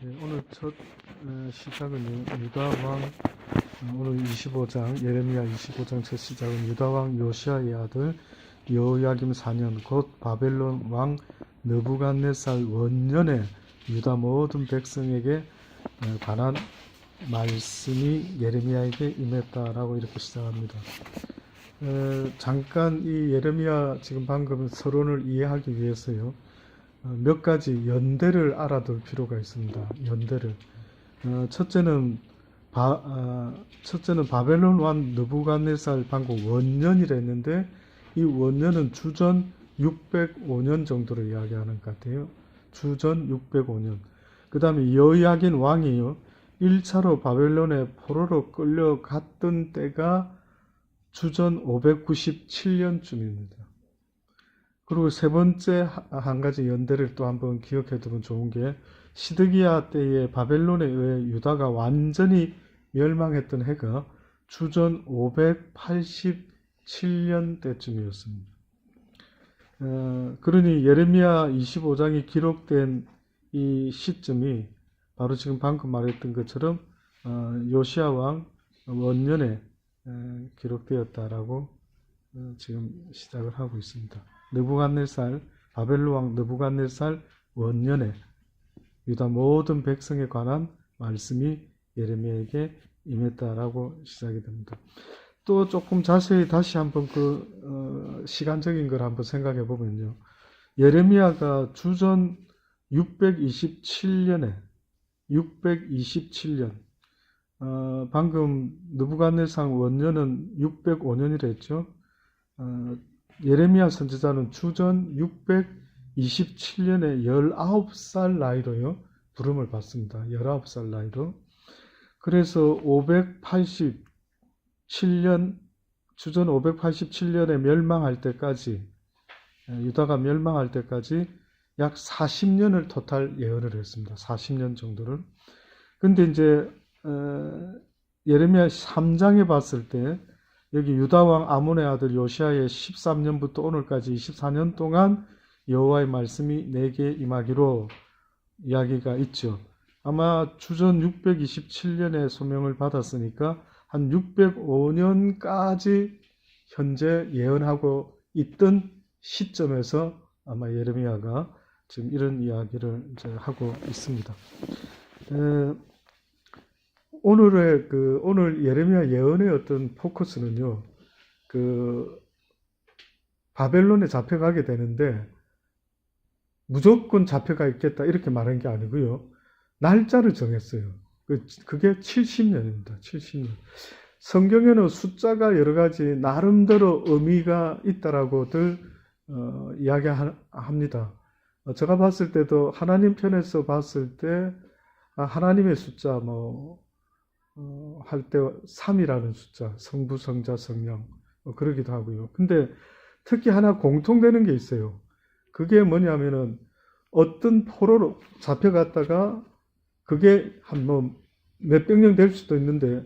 오늘 첫 시작은 유다왕 오늘 25장 예레미야 25장 첫 시작은 유다왕 요시야의 아들 여호야김 4년 곧 바벨론 왕 느부갓네살 원년에 유다 모든 백성에게 관한 말씀이 예레미야에게 임했다라고 이렇게 시작합니다. 잠깐 이 예레미야 지금 방금 서론을 이해하기 위해서요. 몇 가지 연대를 알아둘 필요가 있습니다. 연대를. 첫째는 바벨론 왕 느부갓네살 방금 원년이라 했는데 이 원년은 주전 605년 정도를 이야기하는 것 같아요. 주전 605년. 그 다음에 여호야긴 왕이요. 1차로 바벨론에 포로로 끌려갔던 때가 주전 597년쯤입니다. 그리고 세 번째 한 가지 연대를 또 한번 기억해 두면 좋은 게 시드기야 때에 바벨론에 의해 유다가 완전히 멸망했던 해가 주전 587년 때쯤이었습니다. 그러니 예레미야 25장이 기록된 이 시점이 바로 지금 방금 말했던 것처럼 요시야 왕 원년에 기록되었다라고 지금 시작을 하고 있습니다. 바벨론 왕 느부갓네살 원년에 유다 모든 백성에 관한 말씀이 예레미야에게 임했다라고 시작이 됩니다. 또 조금 자세히 다시 한번 시간적인 걸 한번 생각해 보면요. 예레미야가 주전 627년 방금 느부갓네살 원년은 605년이라 했죠. 예레미야 선지자는 주전 627년에 19살 나이로요. 부름을 받습니다. 19살 나이로. 그래서 587년, 주전 587년에 멸망할 때까지, 유다가 멸망할 때까지 약 40년을 토탈 예언을 했습니다. 40년 정도를. 근데 이제, 예레미야 3장에 봤을 때, 여기 유다왕 아몬의 아들 요시야의 13년부터 오늘까지 24년 동안 여호와의 말씀이 내게 임하기로 이야기가 있죠. 아마 주전 627년에 소명을 받았으니까 한 605년까지 현재 예언하고 있던 시점에서 아마 예레미야가 지금 이런 이야기를 이제 하고 있습니다. 오늘 예레미야 예언의 어떤 포커스는요, 바벨론에 잡혀가게 되는데, 무조건 잡혀가 있겠다, 이렇게 말한 게 아니고요, 날짜를 정했어요. 그게 70년입니다. 70년. 성경에는 숫자가 여러 가지 나름대로 의미가 있다라고들, 이야기합니다. 제가 봤을 때도 하나님 편에서 봤을 때, 하나님의 숫자, 할 때 3이라는 숫자, 성부, 성자, 성령 그러기도 하고요. 근데 특히 하나 공통되는 게 있어요. 그게 뭐냐면은 어떤 포로로 잡혀갔다가 그게 한 몇백 년 될 수도 있는데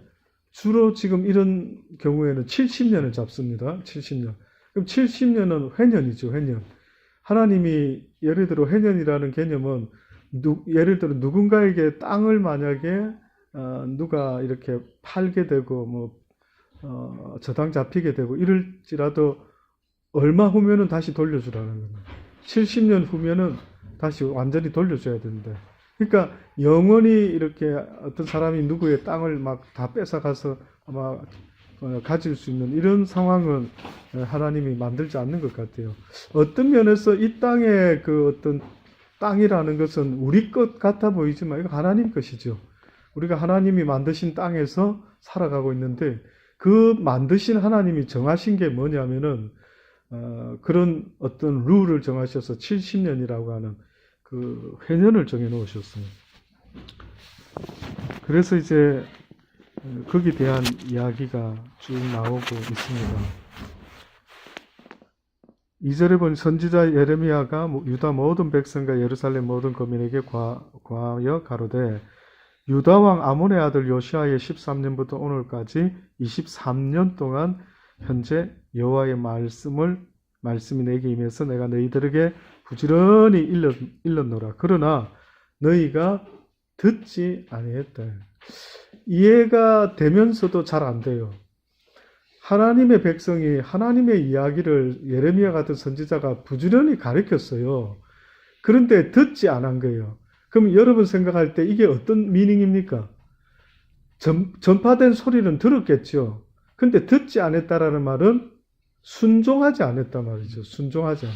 주로 지금 이런 경우에는 70년을 잡습니다. 70년. 그럼 70년은 회년이죠. 회년. 하나님이 예를 들어 회년이라는 개념은 예를 들어 누군가에게 땅을 만약에 누가 이렇게 팔게 되고 저당 잡히게 되고 이럴지라도 얼마 후면은 다시 돌려주라는 겁니다. 70년 후면은 다시 완전히 돌려줘야 된다. 그러니까 영원히 이렇게 어떤 사람이 누구의 땅을 막 다 뺏어가서 아마 가질 수 있는 이런 상황은 하나님이 만들지 않는 것 같아요. 어떤 면에서 이 땅의 어떤 땅이라는 것은 우리 것 같아 보이지만 이거 하나님 것이죠. 우리가 하나님이 만드신 땅에서 살아가고 있는데 그 만드신 하나님이 정하신 게 뭐냐면은 그런 어떤 룰을 정하셔서 70년이라고 하는 그 회년을 정해 놓으셨어요. 그래서 이제 거기에 대한 이야기가 쭉 나오고 있습니다. 2절에 보니 선지자 예레미야가 유다 모든 백성과 예루살렘 모든 거민에게 과하여 가로되 유다왕 아몬의 아들 요시야의 13년부터 오늘까지 23년 동안 현재 여호와의 말씀이 내게 임해서 내가 너희들에게 부지런히 일렀노라. 그러나 너희가 듣지 아니했다. 이해가 되면서도 잘 안 돼요. 하나님의 백성이 하나님의 이야기를 예레미야 같은 선지자가 부지런히 가르쳤어요. 그런데 듣지 않은 거예요. 그럼 여러분 생각할 때 이게 어떤 미닝입니까? 전파된 소리는 들었겠죠. 근데 듣지 않았다라는 말은 순종하지 않았단 말이죠. 순종하지 않.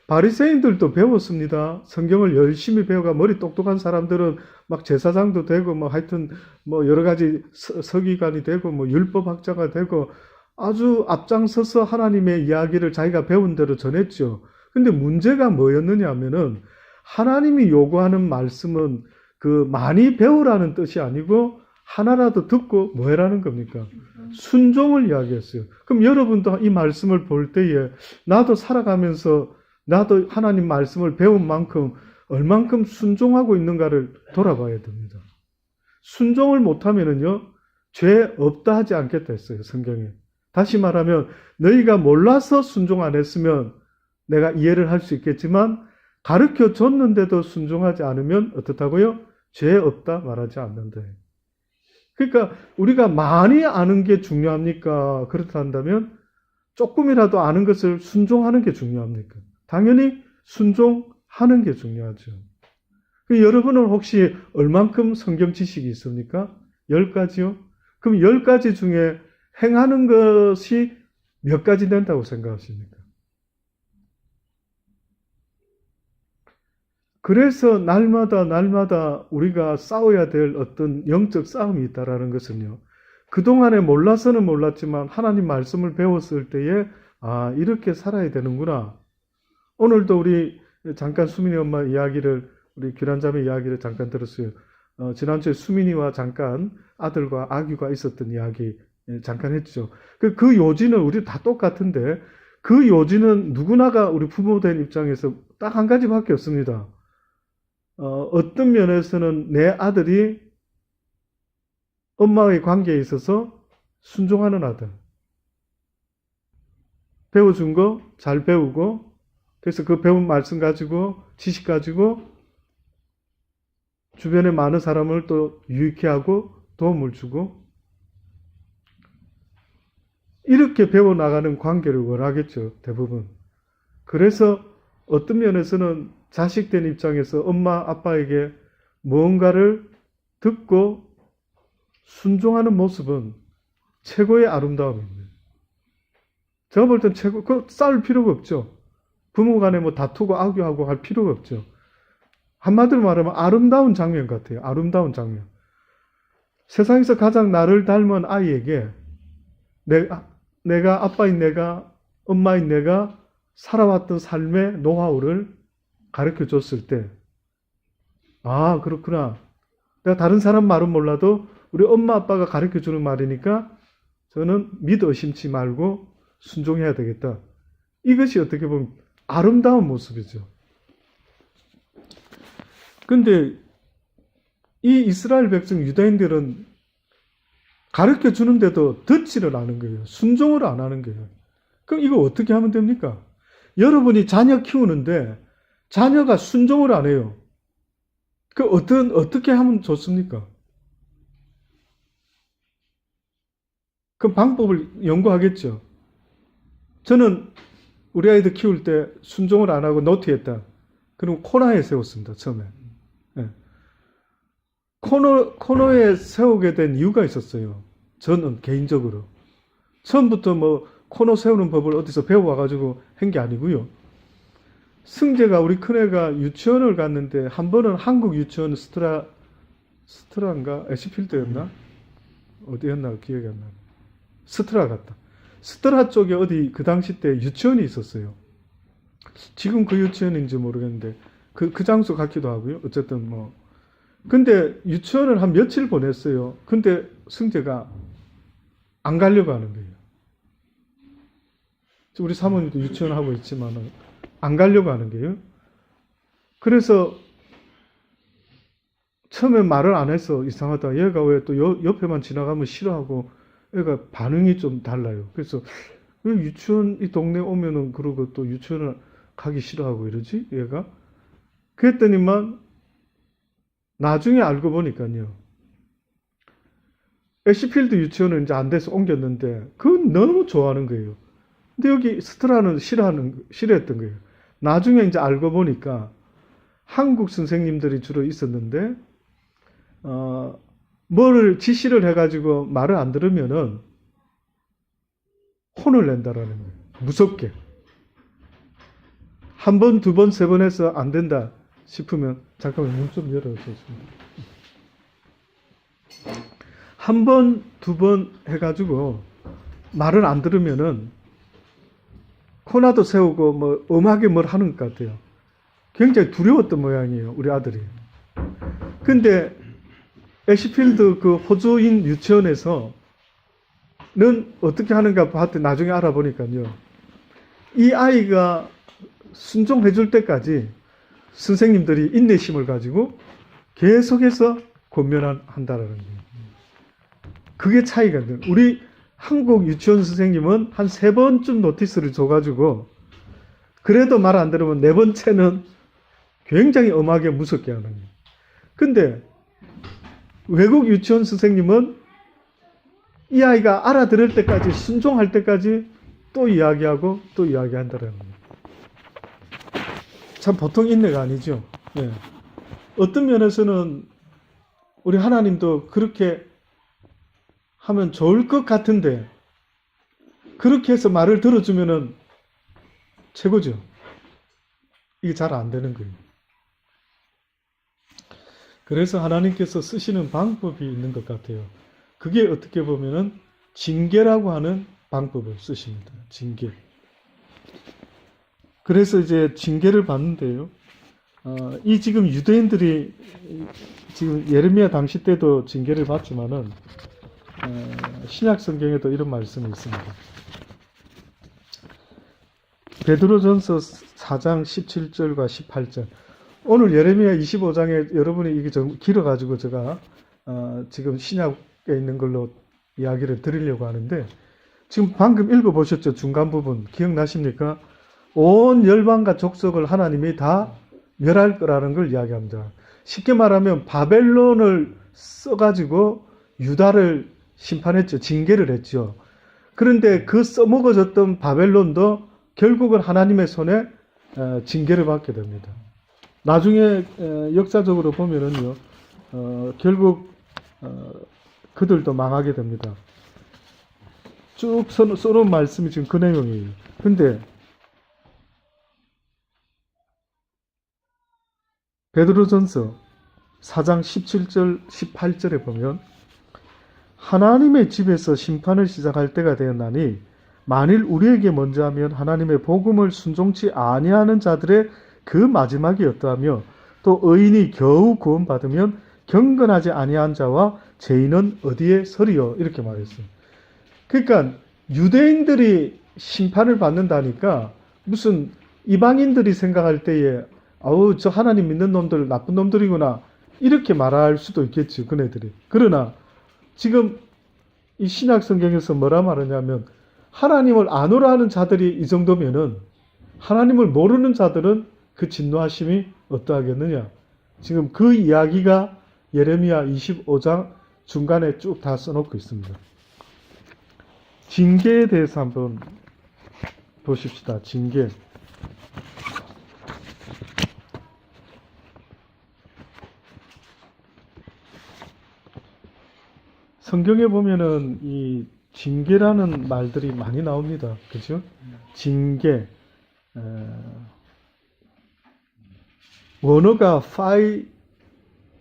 바리새인들도 배웠습니다. 성경을 열심히 배워가 머리 똑똑한 사람들은 막 제사장도 되고 뭐 하여튼 뭐 여러 가지 서기관이 되고 뭐 율법학자가 되고 아주 앞장서서 하나님의 이야기를 자기가 배운 대로 전했죠. 근데 문제가 뭐였느냐 하면은 하나님이 요구하는 말씀은 그 많이 배우라는 뜻이 아니고 하나라도 듣고 뭐 해라는 겁니까? 순종을 이야기했어요. 그럼 여러분도 이 말씀을 볼 때에 나도 살아가면서 나도 하나님 말씀을 배운 만큼 얼만큼 순종하고 있는가를 돌아봐야 됩니다. 순종을 못하면은요, 죄 없다 하지 않겠다 했어요, 성경에. 다시 말하면 너희가 몰라서 순종 안 했으면 내가 이해를 할 수 있겠지만 가르쳐 줬는데도 순종하지 않으면 어떻다고요? 죄 없다 말하지 않는다. 그러니까 우리가 많이 아는 게 중요합니까? 그렇다 한다면 조금이라도 아는 것을 순종하는 게 중요합니까? 당연히 순종하는 게 중요하죠. 여러분은 혹시 얼만큼 성경 지식이 있습니까? 10가지요? 그럼 10가지 중에 행하는 것이 몇 가지 된다고 생각하십니까? 그래서 날마다 우리가 싸워야 될 어떤 영적 싸움이 있다라는 것은요. 그동안에 몰라서는 몰랐지만 하나님 말씀을 배웠을 때에 아, 이렇게 살아야 되는구나. 오늘도 우리 잠깐 수민이 엄마 이야기를 우리 규란자매 이야기를 잠깐 들었어요. 지난주에 수민이와 잠깐 아들과 아기가 있었던 이야기 잠깐 했죠. 그 요지는 우리 다 똑같은데 그 요지는 누구나가 우리 부모 된 입장에서 딱 한 가지밖에 없습니다. 어떤 면에서는 내 아들이 엄마의 관계에 있어서 순종하는 아들. 배워준 거 잘 배우고 그래서 그 배운 말씀 가지고 지식 가지고 주변에 많은 사람을 또 유익해 하고 도움을 주고 이렇게 배워나가는 관계를 원하겠죠. 대부분. 그래서 어떤 면에서는 자식된 입장에서 엄마 아빠에게 무언가를 듣고 순종하는 모습은 최고의 아름다움입니다. 제가 볼 땐 싸울 필요가 없죠. 부모 간에 뭐 다투고 악유하고 할 필요가 없죠. 한마디로 말하면 아름다운 장면 같아요. 아름다운 장면. 세상에서 가장 나를 닮은 아이에게 내가 아빠인 내가 엄마인 내가 살아왔던 삶의 노하우를 가르쳐 줬을 때 아 그렇구나. 내가 다른 사람 말은 몰라도 우리 엄마 아빠가 가르쳐 주는 말이니까 저는 믿어 의심치 말고 순종해야 되겠다. 이것이 어떻게 보면 아름다운 모습이죠. 근데 이 이스라엘 백성 유다인들은 가르쳐 주는데도 듣지를 않은 거예요. 순종을 안 하는 거예요. 그럼 이거 어떻게 하면 됩니까? 여러분이 자녀 키우는데 자녀가 순종을 안 해요. 어떻게 하면 좋습니까? 그 방법을 연구하겠죠. 저는 우리 아이들 키울 때 순종을 안 하고 노티했다. 그리고 코너에 세웠습니다. 처음에. 네. 코너에 세우게 된 이유가 있었어요. 저는 개인적으로. 처음부터 뭐 코너 세우는 법을 어디서 배워와가지고 한 게 아니고요. 승재가 우리 큰애가 유치원을 갔는데 한 번은 한국 유치원 스트라인가 에시필드였나 어디였나 기억이 안 나. 스트라 같다. 스트라 쪽에 어디 그 당시 때 유치원이 있었어요. 지금 그 유치원인지 모르겠는데 그 장소 같기도 하고요. 어쨌든 뭐 근데 유치원을 한 며칠 보냈어요. 근데 승재가 안 가려고 하는 거예요. 우리 사모님도 유치원 하고 있지만은 안 가려고 하는 거예요. 그래서 처음에 말을 안 해서 이상하다. 얘가 왜 또 옆에만 지나가면 싫어하고 얘가 반응이 좀 달라요. 그래서 왜 유치원 이 동네 오면은 그러고 또 유치원을 가기 싫어하고 이러지? 얘가? 그랬더니만 나중에 알고 보니까요. 애쉬필드 유치원은 이제 안 돼서 옮겼는데 그건 너무 좋아하는 거예요. 근데 여기 스트라는 싫어했던 거예요. 나중에 이제 알고 보니까 한국 선생님들이 주로 있었는데 뭐를 지시를 해가지고 말을 안 들으면은 혼을 낸다라는 거예요. 무섭게. 한 번, 두 번, 세 번 해서 안 된다 싶으면 잠깐만 문 좀 열어주겠습니다. 한 번, 두 번 해가지고 말을 안 들으면은 코나도 세우고 뭐 엄하게 뭘 하는 것 같아요. 굉장히 두려웠던 모양이에요, 우리 아들이. 근데 애쉬필드 그 호주인 유치원에서는 어떻게 하는가 봤더니 나중에 알아보니까요. 이 아이가 순종해 줄 때까지 선생님들이 인내심을 가지고 계속해서 권면한다라는 거예요. 그게 차이가 있는 거예요. 우리 한국 유치원 선생님은 한 3번쯤 노티스를 줘가지고 그래도 말 안 들으면 4번째는 굉장히 엄하게 무섭게 하는 거예요. 근데 외국 유치원 선생님은 이 아이가 알아들을 때까지 순종할 때까지 또 이야기하고 또 이야기한다는 거예요. 참 보통 인내가 아니죠. 예. 어떤 면에서는 우리 하나님도 그렇게 하면 좋을 것 같은데 그렇게 해서 말을 들어주면은 최고죠. 이게 잘 안 되는 거예요. 그래서 하나님께서 쓰시는 방법이 있는 것 같아요. 그게 어떻게 보면은 징계라고 하는 방법을 쓰십니다. 징계. 그래서 이제 징계를 받는데요. 이 지금 유대인들이 지금 예레미야 당시 때도 징계를 받지만은 신약 성경에도 이런 말씀이 있습니다. 베드로전서 4장 17절과 18절. 오늘 예레미야 25장에 여러분이 이게 좀 길어가지고 제가 지금 신약에 있는 걸로 이야기를 드리려고 하는데 지금 방금 읽어보셨죠? 중간 부분 기억나십니까? 온 열방과 족속을 하나님이 다 멸할 거라는 걸 이야기합니다. 쉽게 말하면 바벨론을 써가지고 유다를 심판했죠. 징계를 했죠. 그런데 그 써먹어졌던 바벨론도 결국은 하나님의 손에 징계를 받게 됩니다. 나중에 역사적으로 보면은요, 결국 그들도 망하게 됩니다. 쭉 써놓은 말씀이 지금 그 내용이에요. 근데 베드로전서 4장 17절 18절에 보면 하나님의 집에서 심판을 시작할 때가 되었나니 만일 우리에게 먼저 하면 하나님의 복음을 순종치 아니하는 자들의 그 마지막이 어떠하며 또 의인이 겨우 구원받으면 경건하지 아니한 자와 죄인은 어디에 서리요? 이렇게 말했어요. 그러니까 유대인들이 심판을 받는다니까 무슨 이방인들이 생각할 때에 아우 저 하나님 믿는 놈들 나쁜 놈들이구나 이렇게 말할 수도 있겠죠. 그네들이. 그러나 지금 이 신약 성경에서 뭐라 말하냐면 하나님을 안오라 하는 자들이 이 정도면은 하나님을 모르는 자들은 그 진노하심이 어떠하겠느냐. 지금 그 이야기가 예레미야 25장 중간에 쭉 다 써놓고 있습니다. 징계에 대해서 한번 보십시다. 징계. 성경에 보면은 이 징계라는 말들이 많이 나옵니다. 그죠? 징계. 원어가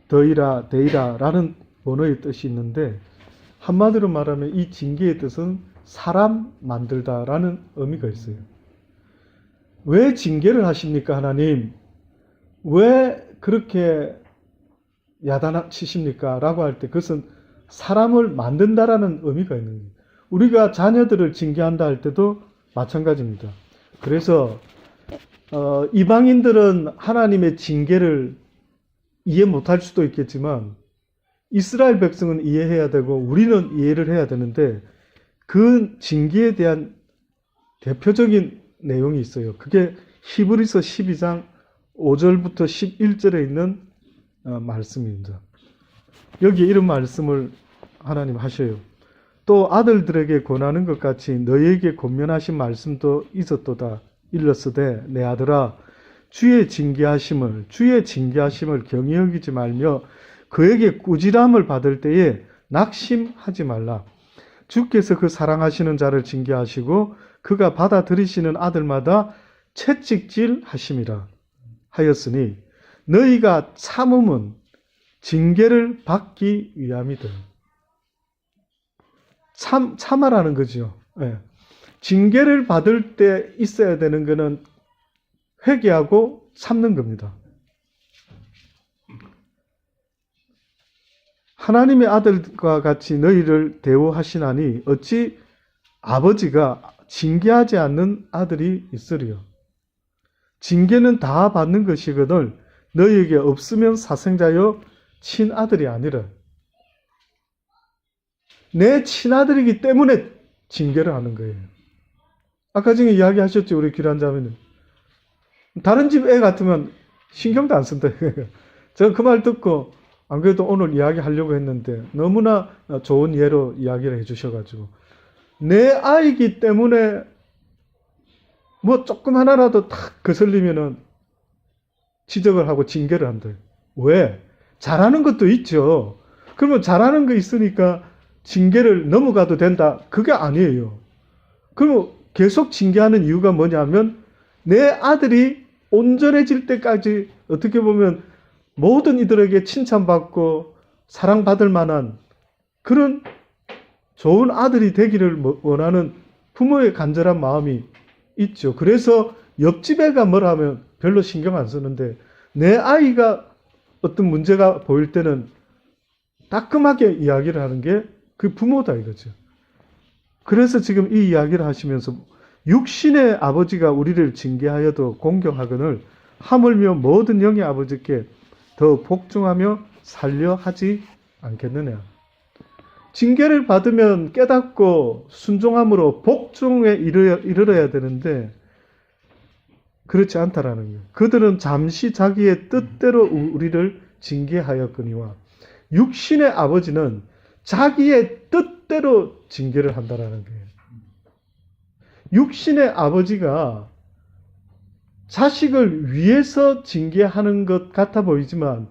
파이더이라 데이라라는 원어의 뜻이 있는데 한마디로 말하면 이 징계의 뜻은 사람 만들다라는 의미가 있어요. 왜 징계를 하십니까, 하나님? 왜 그렇게 야단치십니까? 라고 할 때 그것은 사람을 만든다라는 의미가 있는 거예요. 우리가 자녀들을 징계한다 할 때도 마찬가지입니다. 그래서 이방인들은 하나님의 징계를 이해 못할 수도 있겠지만 이스라엘 백성은 이해해야 되고 우리는 이해를 해야 되는데 그 징계에 대한 대표적인 내용이 있어요. 그게 히브리서 12장 5절부터 11절에 있는 말씀입니다. 여기 이런 말씀을 하나님 하셔요. 또 아들들에게 권하는 것 같이 너희에게 권면하신 말씀도 있었도다. 일렀으되 내 아들아 주의 징계하심을 경히 여기지 말며 그에게 꾸지람을 받을 때에 낙심하지 말라. 주께서 그 사랑하시는 자를 징계하시고 그가 받아들이시는 아들마다 채찍질 하심이라 하였으니 너희가 참음은 징계를 받기 위함이다. 참아라는 거죠. 예. 징계를 받을 때 있어야 되는 것은 회개하고 참는 겁니다. 하나님의 아들과 같이 너희를 대우하시나니 어찌 아버지가 징계하지 않는 아들이 있으리요. 징계는 다 받는 것이거늘 너희에게 없으면 사생자여 친아들이 아니라. 내 친아들이기 때문에 징계를 하는 거예요. 아까 전에 이야기하셨죠, 우리 귀란자매는. 다른 집 애 같으면 신경도 안 쓴다. 제가 그 말 듣고 안 그래도 오늘 이야기하려고 했는데 너무나 좋은 예로 이야기를 해주셔가지고 내 아이기 때문에 뭐 조금 하나라도 탁 거슬리면은 지적을 하고 징계를 한다. 왜? 잘하는 것도 있죠. 그러면 잘하는 거 있으니까 징계를 넘어가도 된다. 그게 아니에요. 그럼 계속 징계하는 이유가 뭐냐면 내 아들이 온전해질 때까지 어떻게 보면 모든 이들에게 칭찬받고 사랑받을 만한 그런 좋은 아들이 되기를 원하는 부모의 간절한 마음이 있죠. 그래서 옆집 애가 뭘 하면 별로 신경 안 쓰는데 내 아이가 어떤 문제가 보일 때는 따끔하게 이야기를 하는 게 그 부모다 이거죠. 그래서 지금 이 이야기를 하시면서 육신의 아버지가 우리를 징계하여도 공경하거늘 하물며 모든 영의 아버지께 더 복종하며 살려 하지 않겠느냐. 징계를 받으면 깨닫고 순종함으로 복종에 이르러야 되는데 그렇지 않다라는 거예요. 그들은 잠시 자기의 뜻대로 우리를 징계하였거니와 육신의 아버지는 자기의 뜻대로 징계를 한다라는 거예요. 육신의 아버지가 자식을 위해서 징계하는 것 같아 보이지만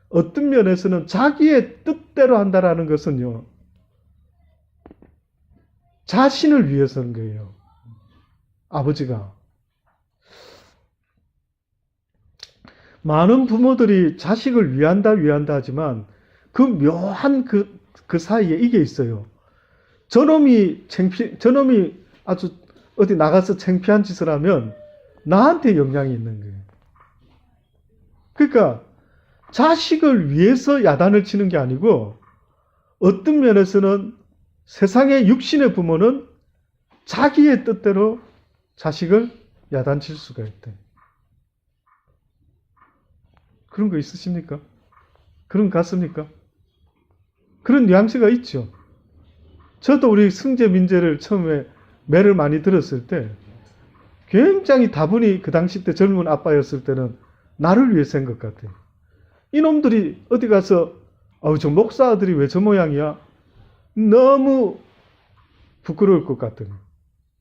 어떤 면에서는 자기의 뜻대로 한다라는 것은요. 자신을 위해서인 거예요. 아버지가. 많은 부모들이 자식을 위한다 하지만 그 묘한 그 사이에 이게 있어요. 저놈이 아주 어디 나가서 창피한 짓을 하면 나한테 영향이 있는 거예요. 그러니까 자식을 위해서 야단을 치는 게 아니고 어떤 면에서는 세상의 육신의 부모는 자기의 뜻대로 자식을 야단칠 수가 있대. 그런 거 있으십니까? 그런 거 같습니까? 그런 뉘앙스가 있죠. 저도 우리 승재 민재를 처음에 매를 많이 들었을 때 굉장히 다분히 그 당시 때 젊은 아빠였을 때는 나를 위해서 한 것 같아요. 이놈들이 어디 가서 저 목사 아들이 왜 저 모양이야? 너무 부끄러울 것 같더니.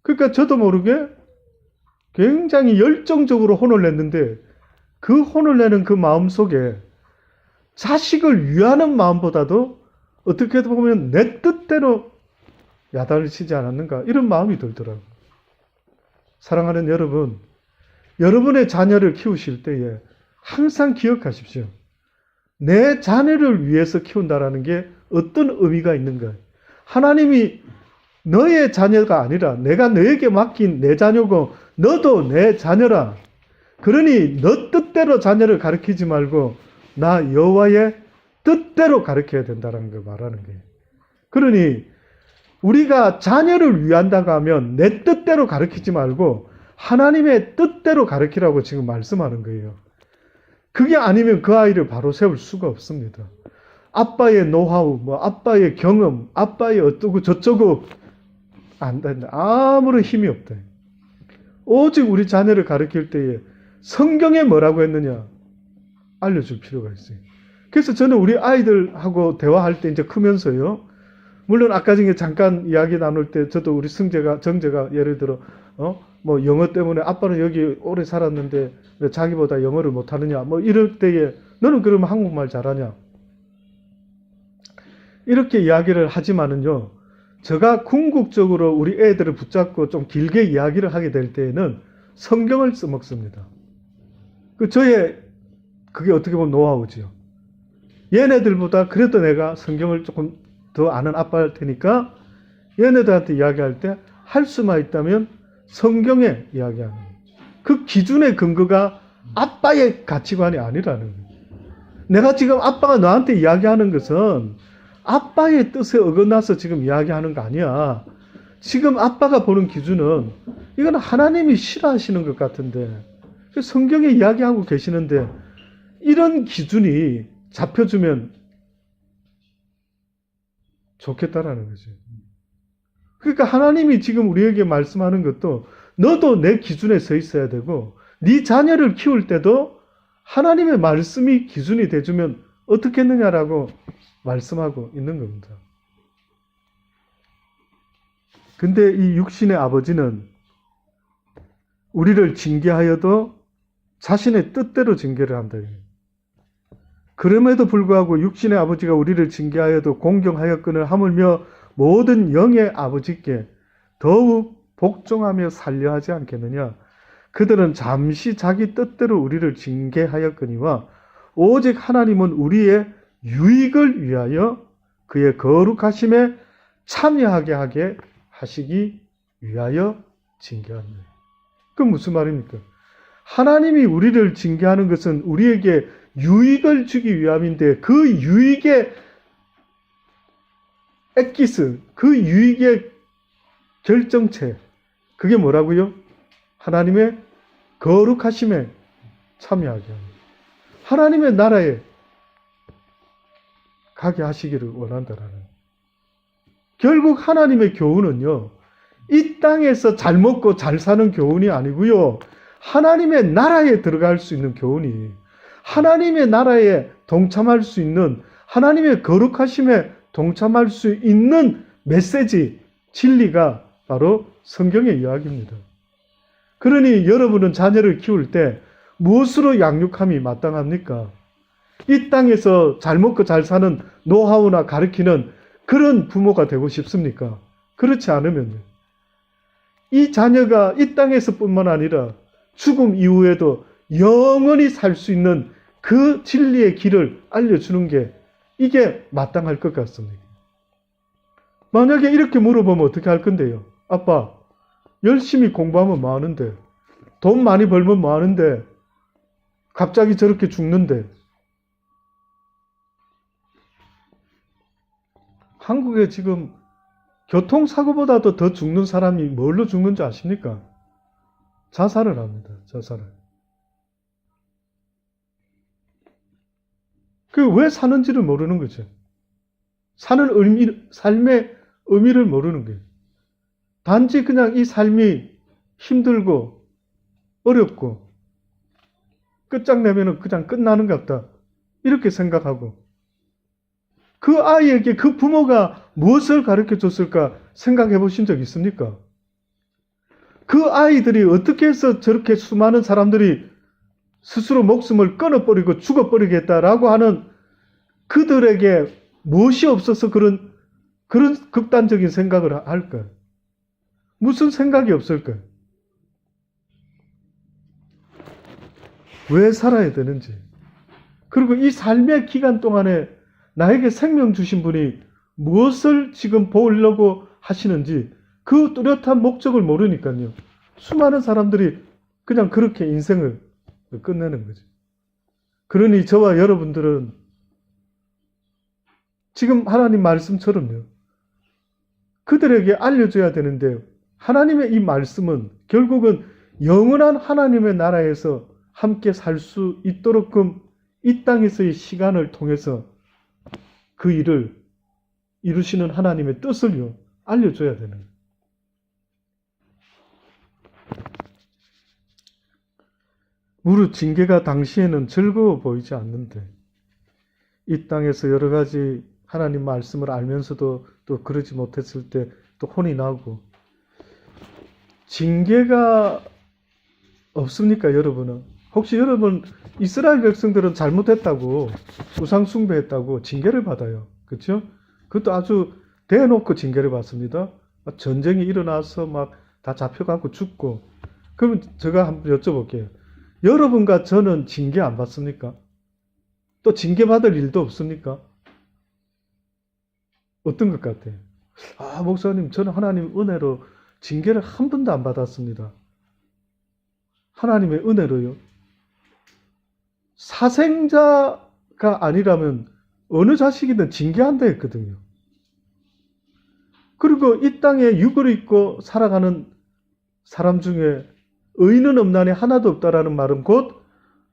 그러니까 저도 모르게 굉장히 열정적으로 혼을 냈는데 그 혼을 내는 그 마음 속에 자식을 위하는 마음보다도 어떻게 보면 내 뜻대로 야단을 치지 않았는가 이런 마음이 들더라고요. 사랑하는 여러분, 여러분의 자녀를 키우실 때에 항상 기억하십시오. 내 자녀를 위해서 키운다라는 게 어떤 의미가 있는가. 하나님이 너의 자녀가 아니라 내가 너에게 맡긴 내 자녀고 너도 내 자녀라. 그러니 너 뜻대로 자녀를 가르치지 말고 나 여호와의 뜻대로 가르쳐야 된다는 걸 말하는 거예요. 그러니 우리가 자녀를 위한다고 하면 내 뜻대로 가르치지 말고 하나님의 뜻대로 가르치라고 지금 말씀하는 거예요. 그게 아니면 그 아이를 바로 세울 수가 없습니다. 아빠의 노하우, 아빠의 경험, 아빠의 어쩌고 저쩌고 안 된다. 아무런 힘이 없다. 오직 우리 자녀를 가르칠 때에 성경에 뭐라고 했느냐 알려줄 필요가 있어요. 그래서 저는 우리 아이들하고 대화할 때 이제 크면서요. 물론 아까 전에 잠깐 이야기 나눌 때 저도 우리 정재가 예를 들어 뭐 영어 때문에 아빠는 여기 오래 살았는데 왜 자기보다 영어를 못하느냐 뭐 이럴 때에 너는 그러면 한국말 잘하냐 이렇게 이야기를 하지만은요. 제가 궁극적으로 우리 애들을 붙잡고 좀 길게 이야기를 하게 될 때에는 성경을 써먹습니다. 그게 어떻게 보면 노하우지요. 얘네들보다 그래도 내가 성경을 조금 더 아는 아빠일 테니까 얘네들한테 이야기할 때 할 수만 있다면 성경에 이야기하는 거예요. 그 기준의 근거가 아빠의 가치관이 아니라는 거예요. 내가 지금 아빠가 너한테 이야기하는 것은 아빠의 뜻에 어긋나서 지금 이야기하는 거 아니야. 지금 아빠가 보는 기준은 이건 하나님이 싫어하시는 것 같은데 성경에 이야기하고 계시는데 이런 기준이 잡혀주면 좋겠다라는 거죠. 그러니까 하나님이 지금 우리에게 말씀하는 것도 너도 내 기준에 서 있어야 되고 네 자녀를 키울 때도 하나님의 말씀이 기준이 돼주면 어떻겠느냐라고 말씀하고 있는 겁니다. 근데 이 육신의 아버지는 우리를 징계하여도 자신의 뜻대로 징계를 한다. 그럼에도 불구하고 육신의 아버지가 우리를 징계하여도 공경하였거늘 하물며 모든 영의 아버지께 더욱 복종하며 살려하지 않겠느냐. 그들은 잠시 자기 뜻대로 우리를 징계하였거니와 오직 하나님은 우리의 유익을 위하여 그의 거룩하심에 참여하게 하게 하시기 위하여 징계합니다. 그건 무슨 말입니까? 하나님이 우리를 징계하는 것은 우리에게 유익을 주기 위함인데 그 유익의 엑기스, 그 유익의 결정체, 그게 뭐라고요? 하나님의 거룩하심에 참여하게 합니다. 하나님의 나라에 가게 하시기를 원한다라는. 결국 하나님의 교훈은요, 이 땅에서 잘 먹고 잘 사는 교훈이 아니고요, 하나님의 나라에 들어갈 수 있는 교훈이, 하나님의 나라에 동참할 수 있는, 하나님의 거룩하심에 동참할 수 있는 메시지, 진리가 바로 성경의 이야기입니다. 그러니 여러분은 자녀를 키울 때 무엇으로 양육함이 마땅합니까? 이 땅에서 잘 먹고 잘 사는 노하우나 가르치는 그런 부모가 되고 싶습니까? 그렇지 않으면요. 이 자녀가 이 땅에서 뿐만 아니라 죽음 이후에도 영원히 살 수 있는 그 진리의 길을 알려주는 게 이게 마땅할 것 같습니다. 만약에 이렇게 물어보면 어떻게 할 건데요? 아빠, 열심히 공부하면 뭐 하는데? 돈 많이 벌면 뭐 하는데? 갑자기 저렇게 죽는데? 한국에 지금 교통사고보다도 더 죽는 사람이 뭘로 죽는지 아십니까? 자살을 합니다. 자살을. 그 왜 사는지를 모르는 거죠. 삶의 의미를 모르는 거예요. 단지 그냥 이 삶이 힘들고 어렵고 끝장내면 그냥 끝나는 것 같다. 이렇게 생각하고 그 아이에게 그 부모가 무엇을 가르쳐 줬을까 생각해 보신 적 있습니까? 그 아이들이 어떻게 해서 저렇게 수많은 사람들이 스스로 목숨을 끊어버리고 죽어버리겠다라고 하는 그들에게 무엇이 없어서 그런 극단적인 생각을 할까? 무슨 생각이 없을까? 왜 살아야 되는지. 그리고 이 삶의 기간 동안에 나에게 생명 주신 분이 무엇을 지금 보려고 하시는지 그 뚜렷한 목적을 모르니까요. 수많은 사람들이 그냥 그렇게 인생을 끝내는 거죠. 그러니 저와 여러분들은 지금 하나님 말씀처럼요. 그들에게 알려줘야 되는데 하나님의 이 말씀은 결국은 영원한 하나님의 나라에서 함께 살 수 있도록끔 이 땅에서의 시간을 통해서 그 일을 이루시는 하나님의 뜻을요 알려줘야 되는 거예요. 무릇 징계가 당시에는 즐거워 보이지 않는데 이 땅에서 여러 가지 하나님 말씀을 알면서도 또 그러지 못했을 때 또 혼이 나고, 징계가 없습니까, 여러분은? 혹시 여러분, 이스라엘 백성들은 잘못했다고, 우상 숭배했다고 징계를 받아요. 그렇죠? 그것도 아주 대놓고 징계를 받습니다. 전쟁이 일어나서 막 다 잡혀가고 죽고. 그럼 제가 한번 여쭤볼게요. 여러분과 저는 징계 안 받습니까? 또 징계 받을 일도 없습니까? 어떤 것 같아요? 목사님, 저는 하나님 은혜로 징계를 한 번도 안 받았습니다. 하나님의 은혜로요. 사생자가 아니라면 어느 자식이든 징계한다 했거든요. 그리고 이 땅에 육을 입고 살아가는 사람 중에 의인은 없나니 하나도 없다라는 말은 곧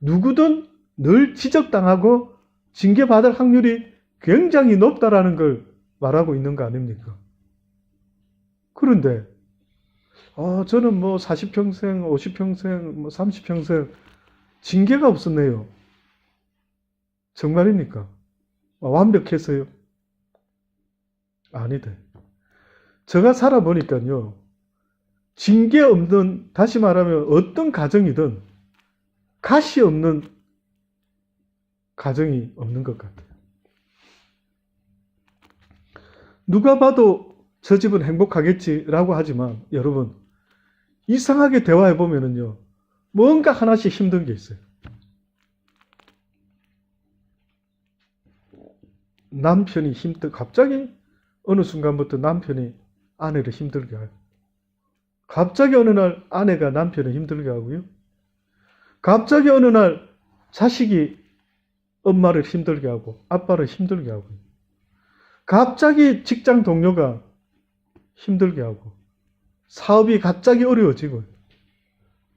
누구든 늘 지적당하고 징계받을 확률이 굉장히 높다라는 걸 말하고 있는 거 아닙니까? 그런데 저는 뭐 40평생, 50평생, 뭐 30평생 징계가 없었네요. 정말입니까? 완벽해서요? 아니다. 제가 살아보니까요, 징계 없는, 다시 말하면 어떤 가정이든 가시 없는 가정이 없는 것 같아요. 누가 봐도 저 집은 행복하겠지라고 하지만 여러분, 이상하게 대화해보면요, 뭔가 하나씩 힘든 게 있어요. 남편이 갑자기 어느 순간부터 남편이 아내를 힘들게 하고, 갑자기 어느 날 아내가 남편을 힘들게 하고요. 갑자기 어느 날 자식이 엄마를 힘들게 하고 아빠를 힘들게 하고, 갑자기 직장 동료가 힘들게 하고, 사업이 갑자기 어려워지고,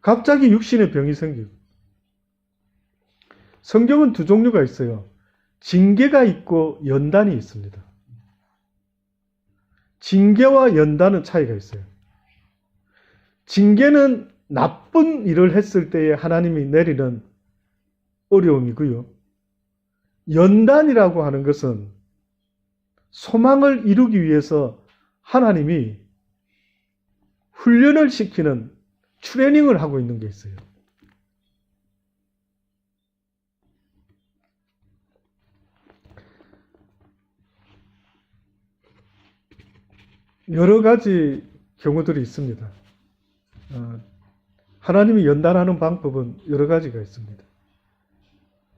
갑자기 육신의 병이 생기고. 성경은 두 종류가 있어요. 징계가 있고 연단이 있습니다. 징계와 연단은 차이가 있어요. 징계는 나쁜 일을 했을 때에 하나님이 내리는 어려움이고요. 연단이라고 하는 것은 소망을 이루기 위해서 하나님이 훈련을 시키는 트레이닝을 하고 있는 게 있어요. 여러 가지 경우들이 있습니다. 하나님이 연단하는 방법은 여러 가지가 있습니다.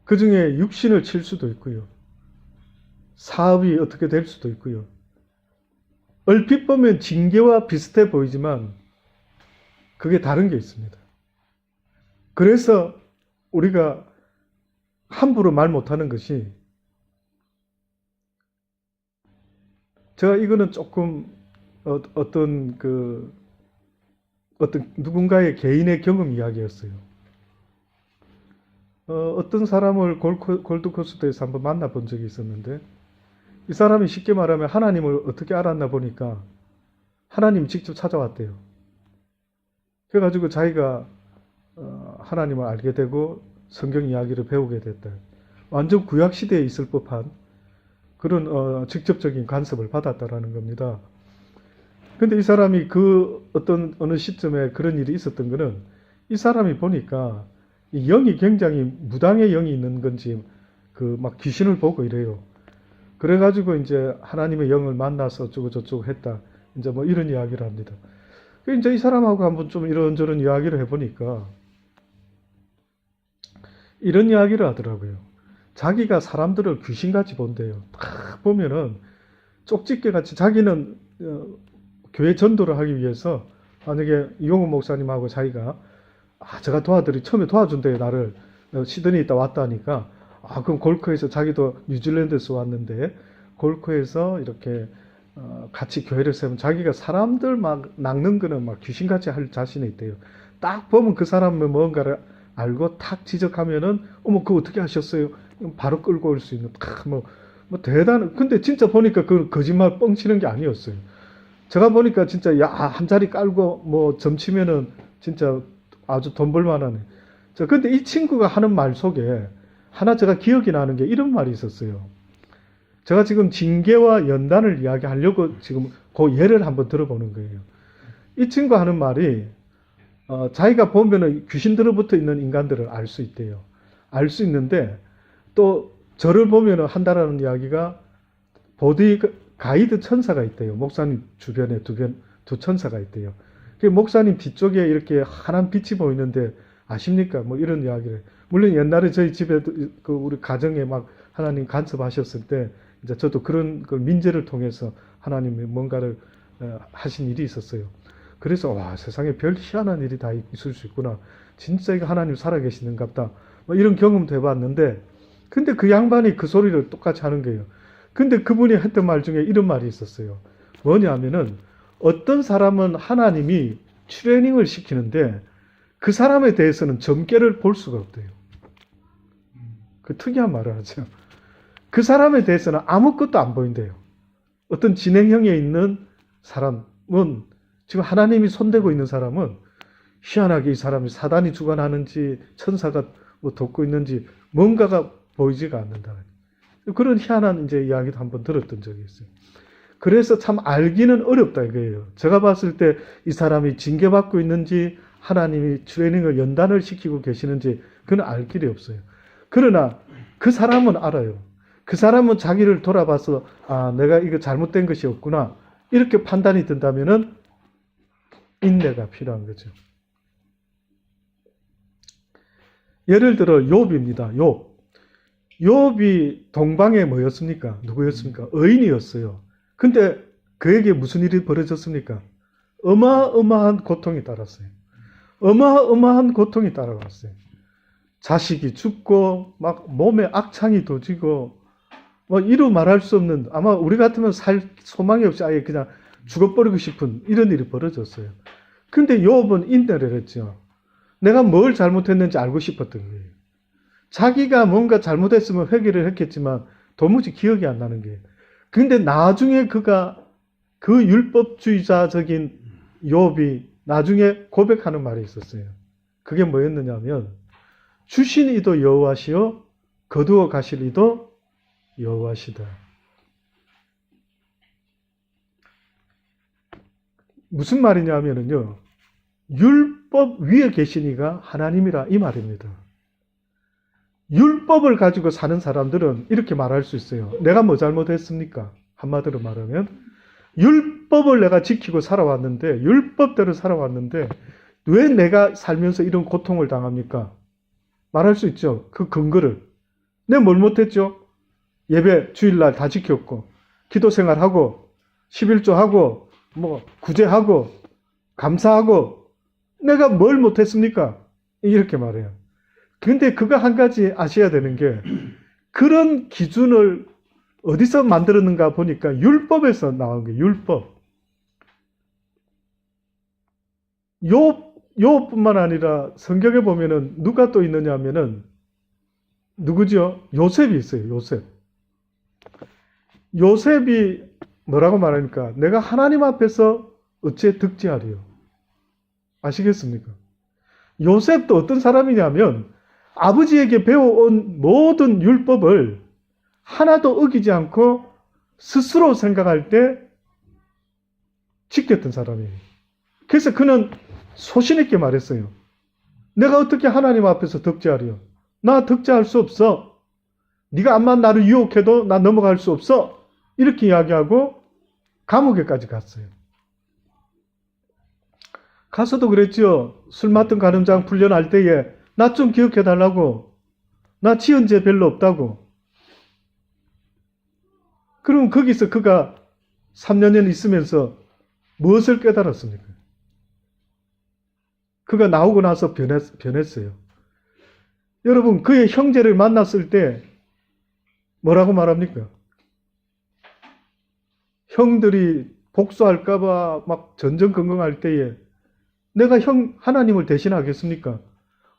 그 중에 육신을 칠 수도 있고요. 사업이 어떻게 될 수도 있고요. 얼핏 보면 징계와 비슷해 보이지만 그게 다른 게 있습니다. 그래서 우리가 함부로 말 못하는 것이, 제가 이거는 조금 어떤 누군가의 개인의 경험 이야기였어요. 어떤 사람을 골드코스트에서 한번 만나본 적이 있었는데, 이 사람이 쉽게 말하면 하나님을 어떻게 알았나 보니까 하나님 직접 찾아왔대요. 그래가지고 자기가 하나님을 알게 되고 성경 이야기를 배우게 됐다. 완전 구약시대에 있을 법한 그런 직접적인 간섭을 받았다라는 겁니다. 근데 이 사람이 어느 시점에 그런 일이 있었던 거는, 이 사람이 보니까 이 영이 굉장히 무당의 영이 있는 건지 막 귀신을 보고 이래요. 그래가지고 이제 하나님의 영을 만나서 어쩌고저쩌고 했다. 이제 뭐 이런 이야기를 합니다. 이제 이 사람하고 한번 좀 이런저런 이야기를 해보니까 이런 이야기를 하더라고요. 자기가 사람들을 귀신같이 본대요. 딱 보면은 쪽집게 같이, 자기는 교회 전도를 하기 위해서 만약에 이용호 목사님하고 자기가 제가 처음에 도와준대요. 나를 시드니 있다 왔다 하니까, 그럼 골코에서, 자기도 뉴질랜드에서 왔는데 골코에서 이렇게 같이 교회를 세우면 자기가 사람들 막 낚는 거는 막 귀신같이 할 자신이 있대요. 딱 보면 그 사람은 뭔가를 알고 탁 지적하면은, 그거 어떻게 하셨어요? 바로 끌고 올 수 있는, 뭐 대단한. 근데 진짜 보니까 그 거짓말 뻥치는 게 아니었어요. 제가 보니까 진짜 한 자리 깔고 뭐 점치면은 진짜 아주 돈 벌만하네. 근데 이 친구가 하는 말 속에 하나 제가 기억이 나는 게 이런 말이 있었어요. 제가 지금 징계와 연단을 이야기하려고 지금 그 예를 한번 들어보는 거예요. 이 친구 하는 말이 자기가 보면은 귀신들로부터 있는 인간들을 알 수 있대요. 알 수 있는데 또 저를 보면은 한다라는 이야기가 보디 가이드 천사가 있대요. 목사님 주변에 두 천사가 있대요. 그 목사님 뒤쪽에 이렇게 환한 빛이 보이는데 아십니까? 뭐 이런 이야기를. 물론 옛날에 저희 집에도 그 우리 가정에 막 하나님 간섭하셨을 때 이제 저도 그런 그 민재를 통해서 하나님이 뭔가를 하신 일이 있었어요. 그래서 와, 세상에 별 희한한 일이 다 있을 수 있구나. 진짜 이거 하나님 살아계시는갑다. 뭐 이런 경험도 해봤는데, 근데 그 양반이 그 소리를 똑같이 하는 거예요. 근데 그분이 했던 말 중에 이런 말이 있었어요. 뭐냐면은 어떤 사람은 하나님이 트레이닝을 시키는데 그 사람에 대해서는 점괘를 볼 수가 없대요. 그 특이한 말을 하죠. 그 사람에 대해서는 아무것도 안 보인대요. 어떤 진행형에 있는 사람은, 지금 하나님이 손대고 있는 사람은 희한하게 이 사람이 사단이 주관하는지 천사가 뭐 돕고 있는지 뭔가가 보이지가 않는다. 그런 희한한 이제 이야기도 한번 들었던 적이 있어요. 그래서 참 알기는 어렵다 이거예요. 제가 봤을 때 이 사람이 징계받고 있는지 하나님이 트레이닝을 연단을 시키고 계시는지 그건 알 길이 없어요. 그러나 그 사람은 알아요. 그 사람은 자기를 돌아봐서 아, 내가 이거 잘못된 것이 없구나 이렇게 판단이 든다면은 인내가 필요한 거죠. 예를 들어 욥입니다. 욥이 동방에 뭐였습니까? 누구였습니까? 의인이었어요. 근데 그에게 무슨 일이 벌어졌습니까? 어마어마한 고통이 따랐어요. 어마어마한 고통이 따라왔어요. 자식이 죽고 막 몸에 악창이 도지고 뭐 이루 말할 수 없는, 아마 우리 같으면 살 소망이 없이 아예 그냥 죽어버리고 싶은 이런 일이 벌어졌어요. 근데 욥은 인내를 했죠. 내가 뭘 잘못했는지 알고 싶었던 거예요. 자기가 뭔가 잘못했으면 회개를 했겠지만 도무지 기억이 안 나는 거예요. 근데 나중에 그가 그 율법주의자적인 욥이 나중에 고백하는 말이 있었어요. 그게 뭐였느냐면 주신 이도 여호와시요 거두어 가실 이도 여호와시다. 무슨 말이냐면요. 율법 위에 계신 이가 하나님이라 이 말입니다. 율법을 가지고 사는 사람들은 이렇게 말할 수 있어요. 내가 뭐 잘못했습니까? 한마디로 말하면 율법을 내가 지키고 살아왔는데 율법대로 살아왔는데 왜 내가 살면서 이런 고통을 당합니까? 말할 수 있죠. 그 근거를. 내가 뭘 못했죠? 예배 주일날 다 지켰고 기도 생활하고 11조하고 뭐 구제하고 감사하고 내가 뭘 못했습니까? 이렇게 말해요. 근데 그거 한 가지 아셔야 되는 게 그런 기준을 어디서 만들었는가 보니까 율법에서 나온 거예요. 율법. 욥뿐만 아니라 성경에 보면은 누가 또 있느냐 하면은 누구죠? 요셉이 있어요. 요셉이 뭐라고 말하니까 내가 하나님 앞에서 어찌 득지하리요? 아시겠습니까? 요셉도 어떤 사람이냐면 아버지에게 배워온 모든 율법을 하나도 어기지 않고 스스로 생각할 때 지켰던 사람이에요. 그래서 그는 소신 있게 말했어요. 내가 어떻게 하나님 앞에서 득죄하리요? 나 득죄할 수 없어. 네가 암만 나를 유혹해도 나 넘어갈 수 없어. 이렇게 이야기하고 감옥에까지 갔어요. 가서도 그랬죠. 술 맡은 간음장 풀려날 때에 나 좀 기억해달라고. 나 지은 죄 별로 없다고. 그럼 거기서 그가 3년 있으면서 무엇을 깨달았습니까? 그가 나오고 나서 변했어요. 여러분, 그의 형제를 만났을 때 뭐라고 말합니까? 형들이 복수할까봐 막 전전긍긍할 때에 내가 하나님을 대신하겠습니까?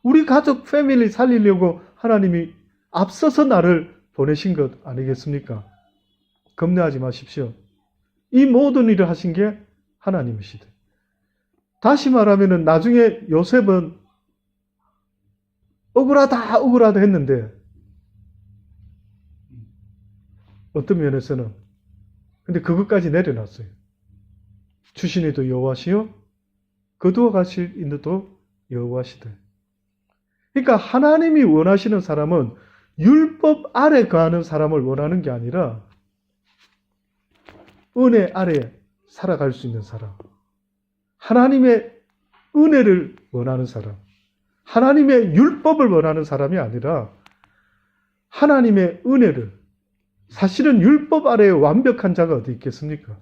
우리 가족, 패밀리 살리려고 하나님이 앞서서 나를 보내신 것 아니겠습니까? 겁내하지 마십시오. 이 모든 일을 하신 게 하나님이시다. 다시 말하면 나중에 요셉은 억울하다 했는데 어떤 면에서는. 근데 그것까지 내려놨어요. 주신이도 여호와시요 거두어 가실 이도 여호와시되. 그러니까 하나님이 원하시는 사람은 율법 아래 거하는 사람을 원하는 게 아니라 은혜 아래 살아갈 수 있는 사람. 하나님의 은혜를 원하는 사람. 하나님의 율법을 원하는 사람이 아니라 하나님의 은혜를. 사실은 율법 아래에 완벽한 자가 어디 있겠습니까?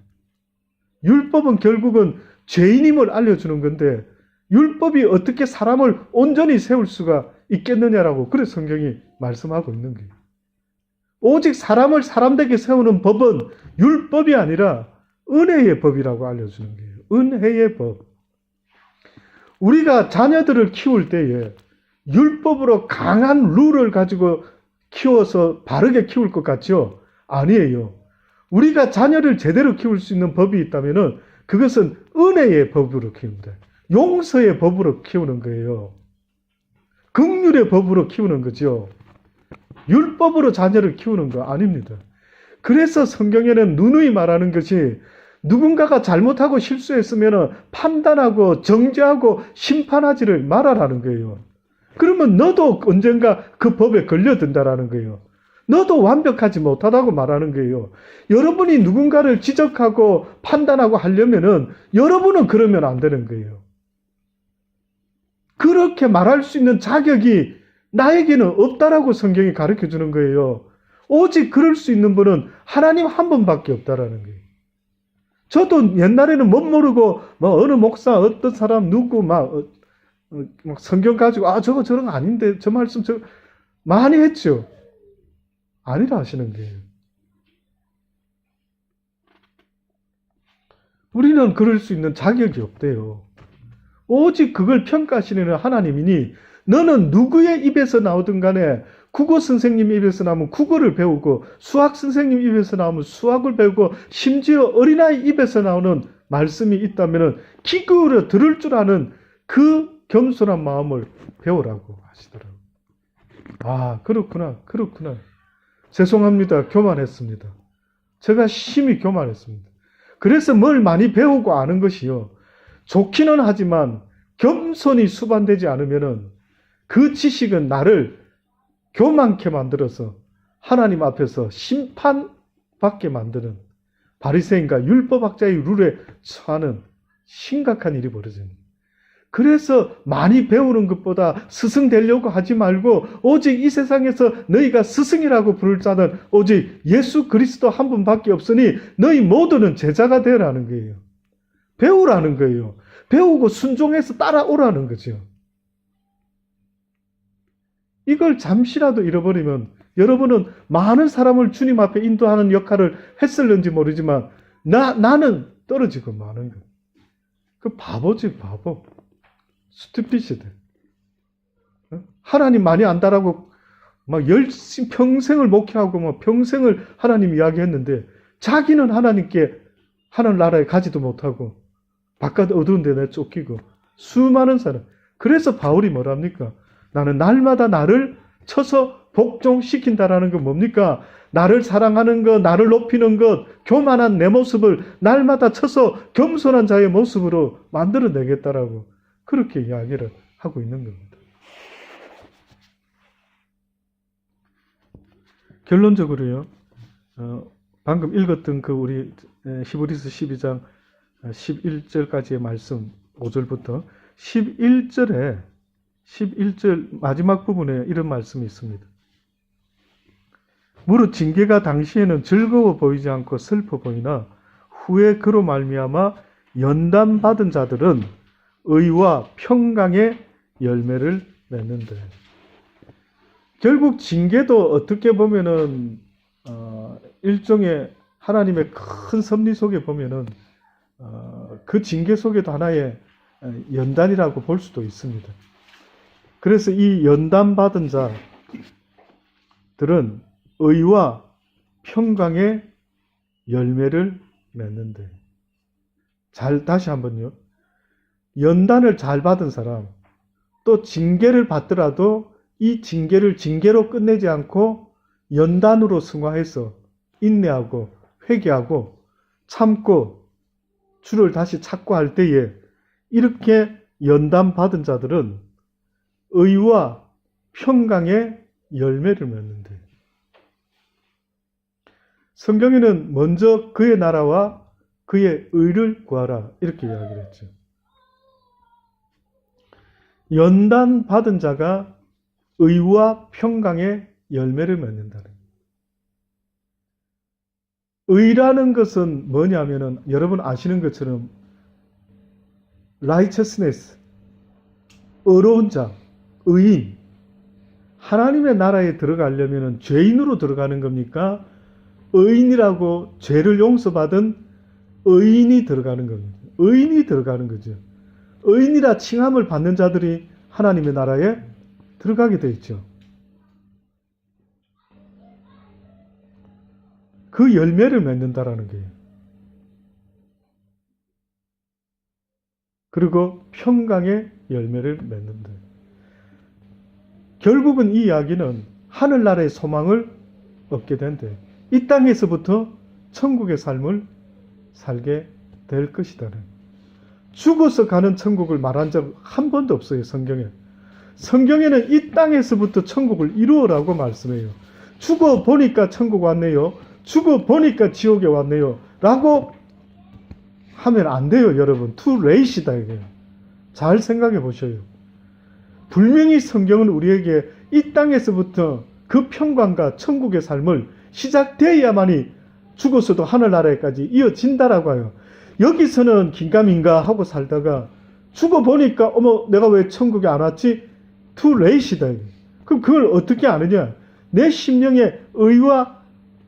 율법은 결국은 죄인임을 알려주는 건데 율법이 어떻게 사람을 온전히 세울 수가 있겠느냐라고 그래서 성경이 말씀하고 있는 거예요. 오직 사람을 사람되게 세우는 법은 율법이 아니라 은혜의 법이라고 알려주는 거예요. 은혜의 법. 우리가 자녀들을 키울 때에 율법으로 강한 룰을 가지고 키워서 바르게 키울 것 같죠? 아니에요. 우리가 자녀를 제대로 키울 수 있는 법이 있다면 그것은 은혜의 법으로 키운다. 용서의 법으로 키우는 거예요. 긍휼의 법으로 키우는 거죠. 율법으로 자녀를 키우는 거 아닙니다. 그래서 성경에는 누누이 말하는 것이 누군가가 잘못하고 실수했으면 판단하고 정죄하고 심판하지를 말아라는 거예요. 그러면 너도 언젠가 그 법에 걸려든다라는 거예요. 너도 완벽하지 못하다고 말하는 거예요. 여러분이 누군가를 지적하고 판단하고 하려면은 여러분은 그러면 안 되는 거예요. 그렇게 말할 수 있는 자격이 나에게는 없다라고 성경이 가르쳐 주는 거예요. 오직 그럴 수 있는 분은 하나님 한 분밖에 없다라는 거예요. 저도 옛날에는 못 모르고 어느 목사 어떤 사람 누구 막 성경 가지고 저거 저런 거 아닌데 저 말씀 저 많이 했죠. 아니라 하시는 거예요. 우리는 그럴 수 있는 자격이 없대요. 오직 그걸 평가하시는 하나님이니 너는 누구의 입에서 나오든 간에 국어 선생님 입에서 나오면 국어를 배우고 수학 선생님 입에서 나오면 수학을 배우고 심지어 어린아이 입에서 나오는 말씀이 있다면 귀 기울여 들을 줄 아는 그 겸손한 마음을 배우라고 하시더라고요. 아, 그렇구나. 죄송합니다. 교만했습니다. 제가 심히 교만했습니다. 그래서 뭘 많이 배우고 아는 것이요. 좋기는 하지만 겸손이 수반되지 않으면 그 지식은 나를 교만케 만들어서 하나님 앞에서 심판받게 만드는 바리새인과 율법학자의 룰에 처하는 심각한 일이 벌어집니다. 그래서 많이 배우는 것보다 스승 되려고 하지 말고 오직 이 세상에서 너희가 스승이라고 부를 자는 오직 예수 그리스도 한 분밖에 없으니 너희 모두는 제자가 되라는 거예요. 배우라는 거예요. 배우고 순종해서 따라오라는 거죠. 이걸 잠시라도 잃어버리면 여러분은 많은 사람을 주님 앞에 인도하는 역할을 했을는지 모르지만 나는 떨어지고 마는 거예요. 그 바보지 바보. 스튜피시드. 하나님 많이 안다라고 막 열심히 평생을 목회하고 막 평생을 하나님 이야기했는데 자기는 하나님께 하늘 나라에 가지도 못하고 바깥 어두운 데 내쫓기고 수많은 사람. 그래서 바울이 뭐랍니까? 나는 날마다 나를 쳐서 복종시킨다라는 건 뭡니까? 나를 사랑하는 것, 나를 높이는 것, 교만한 내 모습을 날마다 쳐서 겸손한 자의 모습으로 만들어내겠다라고 그렇게 이야기를 하고 있는 겁니다. 결론적으로요. 방금 읽었던 그 우리 히브리서 12장 11절까지의 말씀 5절부터 11절 마지막 부분에 이런 말씀이 있습니다. 무릇 징계가 당시에는 즐거워 보이지 않고 슬퍼 보이나 후에 그로 말미암아 연단받은 자들은 의와 평강의 열매를 맺는데 결국 징계도 어떻게 보면은 일종의 하나님의 큰 섭리 속에 보면은 그 징계 속에도 하나의 연단이라고 볼 수도 있습니다. 그래서 이 연단받은 자들은 의와 평강의 열매를 맺는데 다시 한번요. 연단을 잘 받은 사람, 또 징계를 받더라도 이 징계를 징계로 끝내지 않고 연단으로 승화해서 인내하고 회개하고 참고 주를 다시 찾고 할 때에 이렇게 연단 받은 자들은 의와 평강의 열매를 맺는데, 성경에는 먼저 그의 나라와 그의 의를 구하라 이렇게 이야기를 했죠. 연단 받은 자가 의와 평강의 열매를 맺는다는 거예요. 의라는 것은 뭐냐면은 여러분 아시는 것처럼 righteousness, 의로운 자, 의인. 하나님의 나라에 들어가려면은 죄인으로 들어가는 겁니까? 의인이라고 죄를 용서받은 의인이 들어가는 겁니다. 의인이 들어가는 거죠. 의인이라 칭함을 받는 자들이 하나님의 나라에 들어가게 돼 있죠. 그 열매를 맺는다라는 거예요. 그리고 평강의 열매를 맺는다. 결국은 이 이야기는 하늘나라의 소망을 얻게 된대. 이 땅에서부터 천국의 삶을 살게 될 것이다는. 죽어서 가는 천국을 말한 적 한 번도 없어요, 성경에. 성경에는 이 땅에서부터 천국을 이루어라고 말씀해요. 죽어 보니까 천국 왔네요. 죽어 보니까 지옥에 왔네요. 라고 하면 안 돼요, 여러분. too late이다, 이게. 잘 생각해 보셔요. 분명히 성경은 우리에게 이 땅에서부터 그 평강과 천국의 삶을 시작되어야만이 죽어서도 하늘나라에까지 이어진다라고 해요. 여기서는 긴가민가 하고 살다가 죽어보니까 어머 내가 왜 천국에 안 왔지? too late이다. 그럼 그걸 어떻게 아느냐? 내 심령의 의와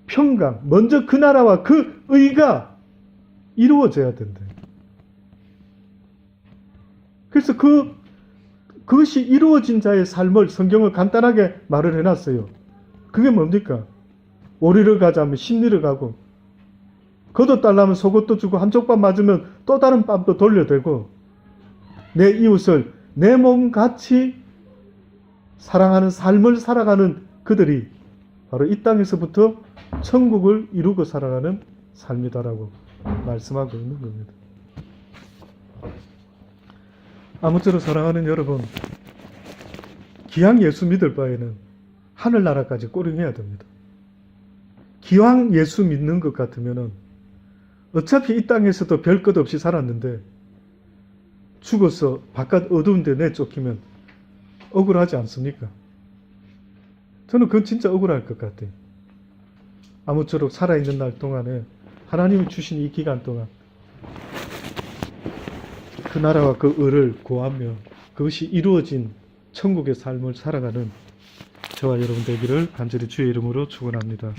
평강, 먼저 그 나라와 그 의가 이루어져야 된다. 그래서 그것이 이루어진 자의 삶을 성경을 간단하게 말을 해놨어요. 그게 뭡니까? 오리를 가자면 십리를 가고, 겉옷 달라면 속옷도 주고, 한쪽 뺨 맞으면 또 다른 뺨도 돌려대고, 내 이웃을 내 몸같이 사랑하는 삶을 살아가는 그들이 바로 이 땅에서부터 천국을 이루고 살아가는 삶이다라고 말씀하고 있는 겁니다. 아무쪼록 사랑하는 여러분, 기왕 예수 믿을 바에는 하늘나라까지 꼬ring해야 됩니다. 기왕 예수 믿는 것 같으면은 어차피 이 땅에서도 별 것 없이 살았는데 죽어서 바깥 어두운 데 내쫓기면 억울하지 않습니까? 저는 그건 진짜 억울할 것 같아요. 아무쪼록 살아있는 날 동안에 하나님이 주신 이 기간 동안 그 나라와 그 의를 구하며 그것이 이루어진 천국의 삶을 살아가는 저와 여러분 되기를 간절히 주의 이름으로 축원합니다.